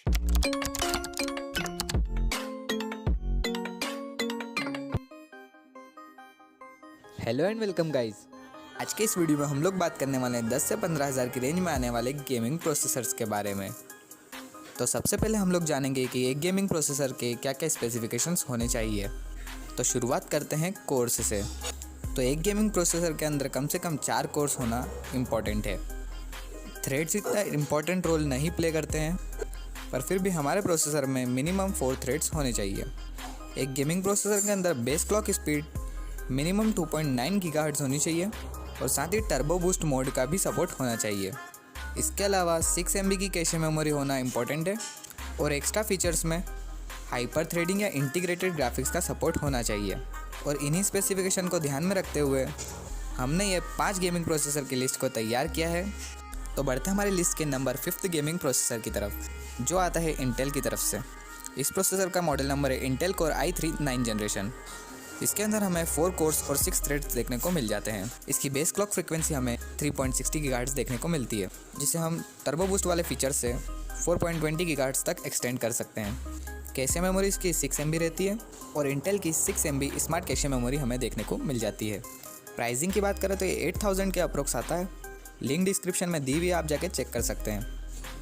Hello and welcome guys. आज के इस वीडियो में हम लोग बात करने वाले हैं 10 से 15 हज़ार की रेंज में आने वाले गेमिंग प्रोसेसर्स के बारे में। तो सबसे पहले हम लोग जानेंगे कि एक गेमिंग प्रोसेसर के क्या क्या स्पेसिफिकेशंस होने चाहिए। तो शुरुआत करते हैं कोर्स से। तो एक गेमिंग प्रोसेसर के अंदर कम से कम 4 कोर्स होना इम्पॉर्टेंट है। थ्रेड्स इतना इम्पॉर्टेंट रोल नहीं प्ले करते हैं, पर फिर भी हमारे प्रोसेसर में मिनिमम 4 थ्रेड्स होने चाहिए। एक गेमिंग प्रोसेसर के अंदर base clock speed minimum 2.9 gigahertz होनी चाहिए और साथ ही टर्बो बूस्ट मोड का भी सपोर्ट होना चाहिए। इसके अलावा 6 MB की कैशे मेमोरी होना इम्पॉर्टेंट है और एक्स्ट्रा फीचर्स में हाइपर थ्रेडिंग या इंटीग्रेटेड ग्राफिक्स का सपोर्ट होना चाहिए। और इन्हीं स्पेसिफिकेशन को ध्यान में रखते हुए हमने ये 5 गेमिंग प्रोसेसर की लिस्ट को तैयार किया है। तो बढ़ते हैं हमारी लिस्ट के नंबर 5th गेमिंग प्रोसेसर की तरफ, जो आता है इंटेल की तरफ से। इस प्रोसेसर का मॉडल नंबर है Intel core i3 9th generation. इसके अंदर हमें 4 कोर्स और 6 थ्रेड्स देखने को मिल जाते हैं। इसकी बेस क्लॉक फ्रीक्वेंसी हमें 3.60 गीगाहर्ट्ज़ देखने को मिलती है, जिसे हम टर्बो बूस्ट वाले फीचर से 4.20 गीगाहर्ट्ज़ तक एक्सटेंड कर सकते हैं। कैशे मेमोरी इसकी 6 MB रहती है और इंटेल की 6 MB स्मार्ट कैशे मेमोरी हमें देखने को मिल जाती है। प्राइसिंग की बात करें तो ये 8000 के अप्रोक्स आता है। लिंक डिस्क्रिप्शन में दी हुई है, आप जाके चेक कर सकते हैं।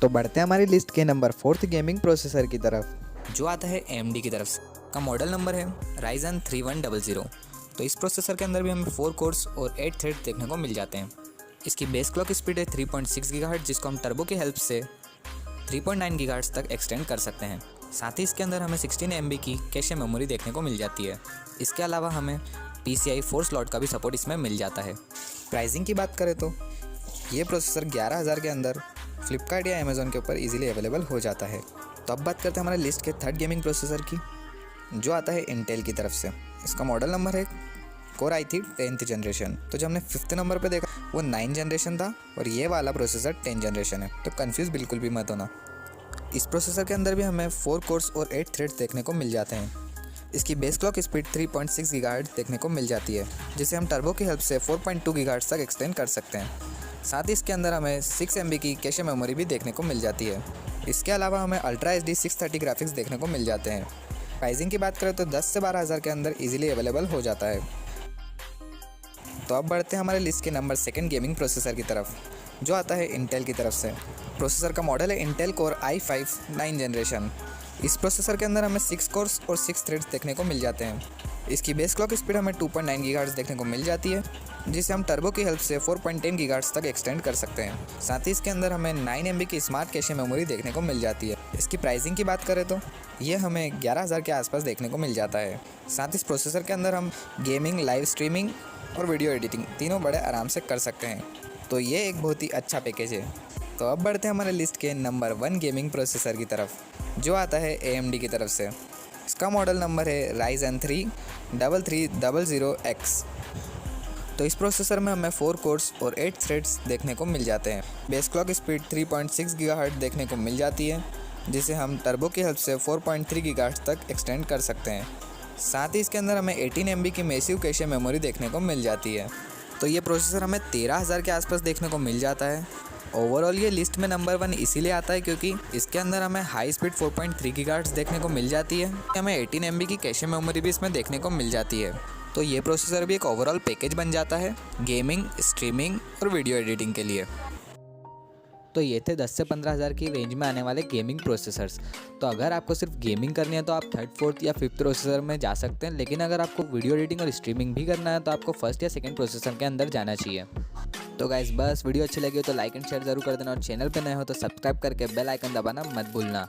तो बढ़ते हैं हमारी लिस्ट के नंबर 4th गेमिंग प्रोसेसर की तरफ, जो आता है AMD की तरफ से। का मॉडल नंबर है Ryzen 3100। तो इस प्रोसेसर के अंदर भी हमें 4 कोर्स और 8 थ्रेड देखने को मिल जाते हैं। इसकी बेस क्लॉक स्पीड है 3.6 गीगाहर्ट्ज़, जिसको हम टर्बो की हेल्प से 3.9 गीगाहर्ट्ज़ तक एक्सटेंड कर सकते हैं। साथ ही इसके अंदर हमें 16 MB की कैशे मेमोरी देखने को मिल जाती है। इसके अलावा हमें PCI 4 स्लॉट का भी सपोर्ट इसमें मिल जाता है। प्राइसिंग की बात करें तो ये प्रोसेसर 11,000 के अंदर फ्लिपकार्ट या अमेज़ॉन के ऊपर ईजिली अवेलेबल हो जाता है। तो अब बात करते हैं हमारे लिस्ट के 3rd गेमिंग प्रोसेसर की, जो आता है इंटेल की तरफ से। इसका मॉडल नंबर है कोर i3 10th जनरेशन। तो जो हमने 5th नंबर पे देखा वो 9th जनरेशन था और ये वाला प्रोसेसर 10th जनरेशन है, तो कंफ्यूज बिल्कुल भी मत होना। इस प्रोसेसर के अंदर भी हमें 4 कोर्स और 8 थ्रेड्स देखने को मिल जाते हैं। इसकी बेस क्लॉक स्पीड 3.6 गीगाहर्ट्ज़ देखने को मिल जाती है, जिसे हम टर्बो की हेल्प से 4.2 गीगाहर्ट्ज़ तक एक्सटेंड कर सकते हैं। साथ ही इसके अंदर हमें 6 MB की कैशे मेमोरी भी देखने को मिल जाती है। इसके अलावा हमें अल्ट्रा HD 630 ग्राफिक्स देखने को मिल जाते हैं। प्राइसिंग की बात करें तो 10 से 12 हज़ार के अंदर इजीली अवेलेबल हो जाता है। तो अब बढ़ते हैं हमारे लिस्ट के नंबर 2nd गेमिंग प्रोसेसर की तरफ, जो आता है इंटेल की तरफ से। प्रोसेसर का मॉडल है Intel core i5 9th generation. इस प्रोसेसर के अंदर हमें 6 कोर्स और 6 थ्रेड्स देखने को मिल जाते हैं। इसकी बेस क्लॉक स्पीड हमें 2.9 गीगाहर्ट्ज़ देखने को मिल जाती है, जिसे हम टर्बो की हेल्प से 4.10 गीगाहर्ट्ज़ तक एक्सटेंड कर सकते हैं। साथ ही इसके अंदर हमें 9 MB की स्मार्ट कैशे मेमोरी देखने को मिल जाती है। इसकी प्राइसिंग की बात करें तो ये हमें 11,000 के आसपास देखने को मिल जाता है। साथ ही इस प्रोसेसर के अंदर हम गेमिंग, लाइव स्ट्रीमिंग और वीडियो एडिटिंग तीनों बड़े आराम से कर सकते हैं। तो ये एक बहुत ही अच्छा पैकेज है। तो अब बढ़ते हैं हमारे लिस्ट के नंबर 1 गेमिंग प्रोसेसर की तरफ, जो आता है AMD की तरफ से। इसका मॉडल नंबर है Ryzen 3 3300X। तो इस प्रोसेसर में हमें 4 कोर्स और 8 थ्रेड्स देखने को मिल जाते हैं। बेस क्लॉक स्पीड 3.6 गीगाहर्ट्ज़ देखने को मिल जाती है, जिसे हम टर्बो की हेल्प से 4.3 गीगाहर्ट्ज़ तक एक्सटेंड कर सकते हैं। साथ ही इसके अंदर हमें 18 MB की मैसिव कैशे मेमोरी देखने को मिल जाती है। तो ये प्रोसेसर हमें 13,000 के आसपास देखने को मिल जाता है। ओवरऑल ये लिस्ट में नंबर 1 इसीलिए आता है क्योंकि इसके अंदर हमें हाई स्पीड 4.3 गीगाहर्ट्ज़ देखने को मिल जाती है। हमें 18 MB की कैशे मेमोरी भी इसमें देखने को मिल जाती है। तो ये प्रोसेसर भी एक ओवरऑल पैकेज बन जाता है गेमिंग, स्ट्रीमिंग और वीडियो एडिटिंग के लिए। तो ये थे 10 से 15 हज़ार की रेंज में आने वाले गेमिंग प्रोसेसर्स। तो अगर आपको सिर्फ गेमिंग करनी है तो आप 3rd, 4th या 5th प्रोसेसर में जा सकते हैं, लेकिन अगर आपको वीडियो एडिटिंग और स्ट्रीमिंग भी करना है तो आपको 1st या 2nd प्रोसेसर के अंदर जाना चाहिए। तो गाइस बस वीडियो अच्छी लगी हो तो लाइक एंड शेयर जरूर कर देना और चैनल पे नए हो तो सब्सक्राइब करके बेल आइकन दबाना मत भूलना।